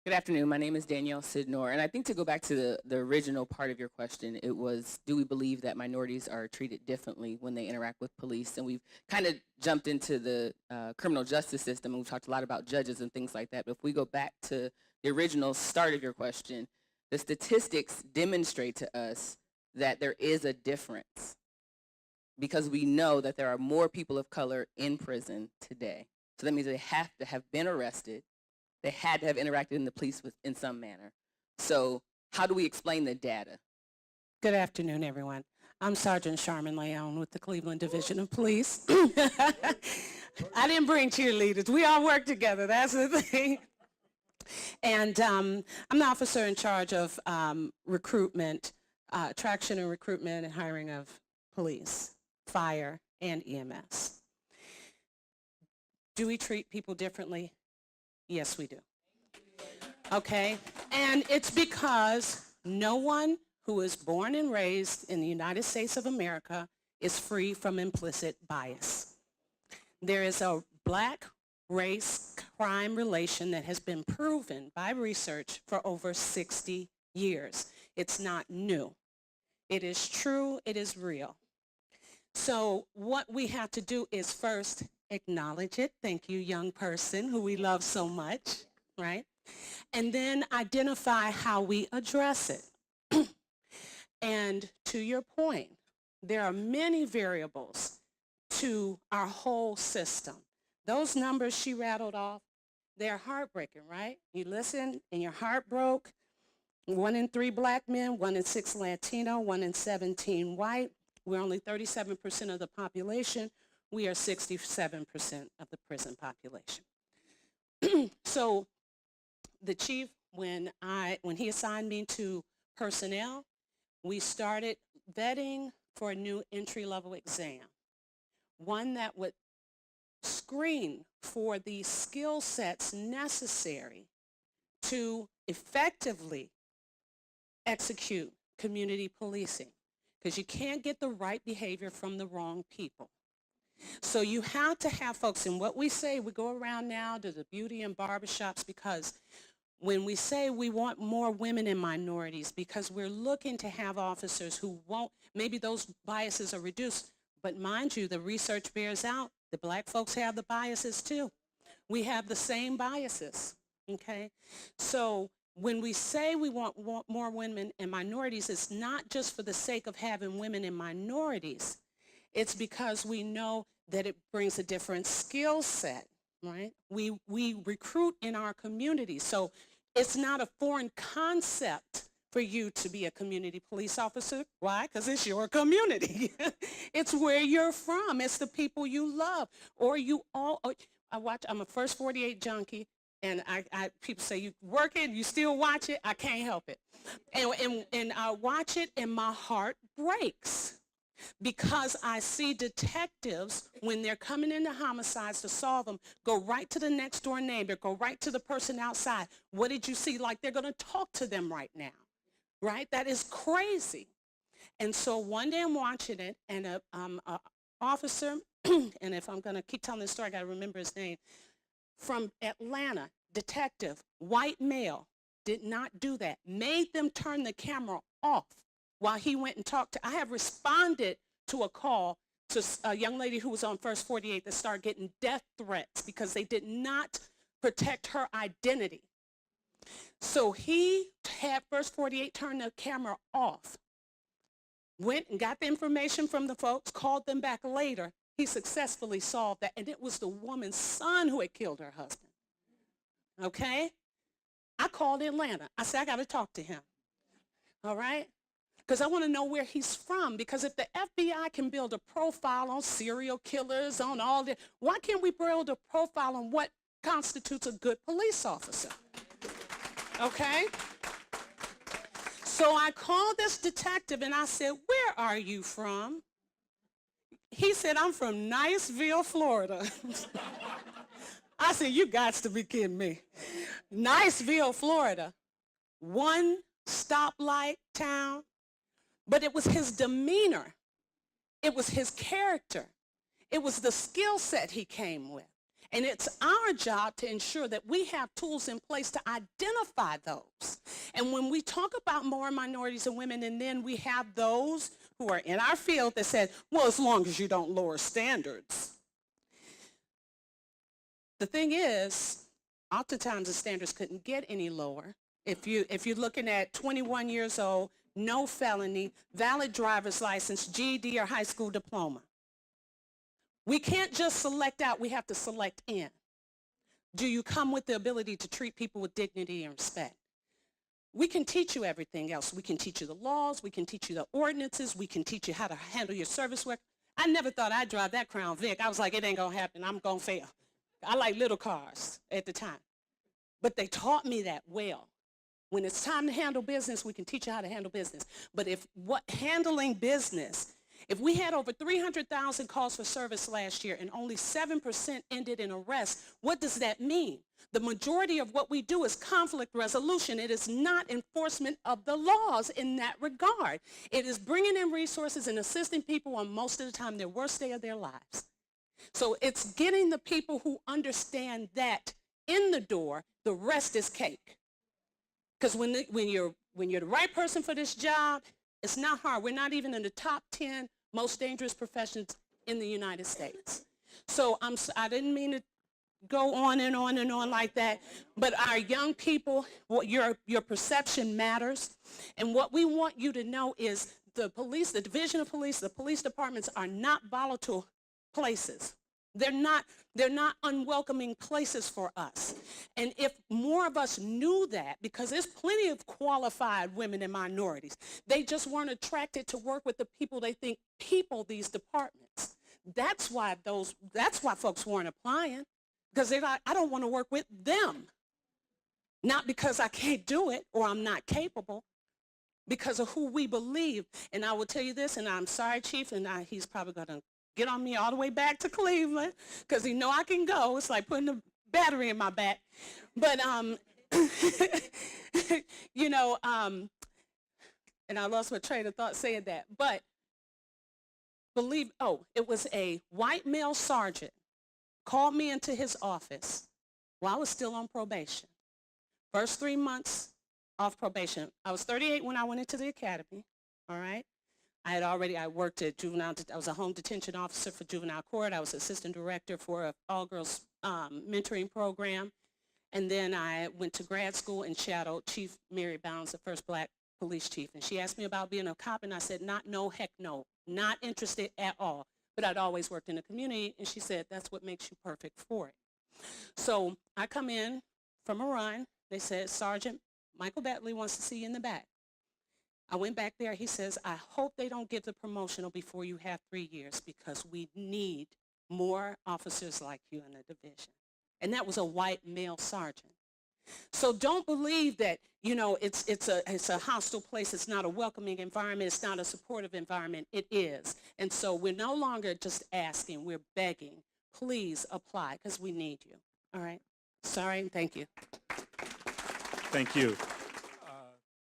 Good afternoon. My name is Danielle Sidnor, and I think to go back to the original part of your question, it was, do we believe that minorities are treated differently when they interact with police? And we've kind of jumped into the criminal justice system, and we've talked a lot about judges and things like that. But if we go back to the original start of your question, the statistics demonstrate to us that there is a difference because we know that there are more people of color in prison today. So that means they have to have been arrested. They had to have interacted in the police in some manner. So how do we explain the data? Good afternoon, everyone. I'm Sergeant Charmin Leon with the Cleveland Division of Police. I didn't bring cheerleaders. We all work together. That's the thing. And I'm the officer in charge of recruitment, attraction and recruitment and hiring of police, fire, and EMS. Do we treat people differently? Yes, we do. Okay, and it's because no one who is born and raised in the United States of America is free from implicit bias. There is a black race crime relation that has been proven by research for over 60 years. It's not new. It is true, it is real. So what we have to do is first acknowledge it. Thank you, young person who we love so much, right? And then identify how we address it. And to your point, there are many variables to our whole system. Those numbers she rattled off, they're heartbreaking, right? You listen and your heart broke. 1 in 3 black men, 1 in 6 Latino, 1 in 17 white. We're only 37% of the population. We are 67% of the prison population. So the chief, when he assigned me to personnel, we started vetting for a new entry-level exam, one that would screen for the skill sets necessary to effectively execute community policing, because you can't get the right behavior from the wrong people. So you have to have folks, and what we say, we go around now to the beauty and barbershops, because when we say we want more women and minorities, because we're looking to have officers who won't, maybe those biases are reduced, but mind you, the research bears out the black folks have the biases too. We have the same biases, okay? So when we say we want more women and minorities, it's not just for the sake of having women and minorities. It's because we know that it brings a different skill set, right? We recruit in our community. So it's not a foreign concept for you to be a community police officer. Why? Because it's your community. It's where you're from. It's the people you love. Or you all, I'm a First 48 junkie, and people say, you work it, you still watch it? I can't help it. And I watch it and my heart breaks, because I see detectives, when they're coming into homicides to solve them, go right to the next door neighbor, go right to the person outside. What did you see? Like they're going to talk to them right now, right? That is crazy. And so one day I'm watching it, and a officer, and if I'm going to keep telling this story, I got to remember his name, from Atlanta, detective, white male, did not do that, made them turn the camera off while he went and talked to, I have responded to a call to a young lady who was on First 48 that started getting death threats because they did not protect her identity. So he had First 48 turn the camera off, went and got the information from the folks, called them back later. He successfully solved that, and it was the woman's son who had killed her husband. Okay? I called Atlanta. I said, I got to talk to him. All right? Because I want to know where he's from. Because if the FBI can build a profile on serial killers, on all that, why can't we build a profile on what constitutes a good police officer? Okay? So I called this detective and I said, where are you from? He said, I'm from Niceville, Florida. I said, you got to be kidding me. Niceville, Florida. One stoplight town. But it was his demeanor. It was his character. It was the skill set he came with. And it's our job to ensure that we have tools in place to identify those. And when we talk about more minorities and women, and then we have those who are in our field that said, well, as long as you don't lower standards. The thing is, oftentimes the standards couldn't get any lower. If you're looking at 21 years old, no felony, valid driver's license, GED or high school diploma. We can't just select out, we have to select in. Do you come with the ability to treat people with dignity and respect? We can teach you everything else. We can teach you the laws, we can teach you the ordinances, we can teach you how to handle your service work. I never thought I'd drive that Crown Vic. I was like, it ain't gonna happen, I'm gonna fail. I like little cars at the time. But they taught me that well. When it's time to handle business, we can teach you how to handle business. But handling business, if we had over 300,000 calls for service last year and only 7% ended in arrest, what does that mean? The majority of what we do is conflict resolution. It is not enforcement of the laws in that regard. It is bringing in resources and assisting people on most of the time their worst day of their lives. So it's getting the people who understand that in the door. The rest is cake. Because when you're the right person for this job, it's not hard. We're not even in the top 10 most dangerous professions in the United States. So I didn't mean to go on and on and on like that, but our young people, your perception matters. And what we want you to know is the police, the division of police, the police departments are not volatile places. They're not unwelcoming places for us. And if more of us knew that, because there's plenty of qualified women and minorities, they just weren't attracted to work with the people they think people these departments. That's why folks weren't applying, because they're like, I don't want to work with them. Not because I can't do it or I'm not capable, because of who we believe. And I will tell you this, and I'm sorry, Chief, and he's probably going to get on me all the way back to Cleveland because he know I can go. It's like putting a battery in my back. But, you know, and I lost my train of thought saying that. But it was a white male sergeant called me into his office while I was still on probation. First 3 months off probation. I was 38 when I went into the academy, all right? I worked at juvenile, I was a home detention officer for juvenile court. I was assistant director for an all-girls mentoring program. And then I went to grad school and shadowed Chief Mary Bounds, the first black police chief. And she asked me about being a cop, and I said, no, heck no, not interested at all. But I'd always worked in the community, and she said, that's what makes you perfect for it. So I come in from a run. They said, Sergeant Michael Bentley wants to see you in the back. I went back there. He says, I hope they don't give the promotional before you have 3 years because we need more officers like you in the division. And that was a white male sergeant. So don't believe that, you know, it's a hostile place. It's not a welcoming environment. It's not a supportive environment. It is. And so we're no longer just asking. We're begging. Please apply because we need you. All right. Sorry and thank you. Thank you.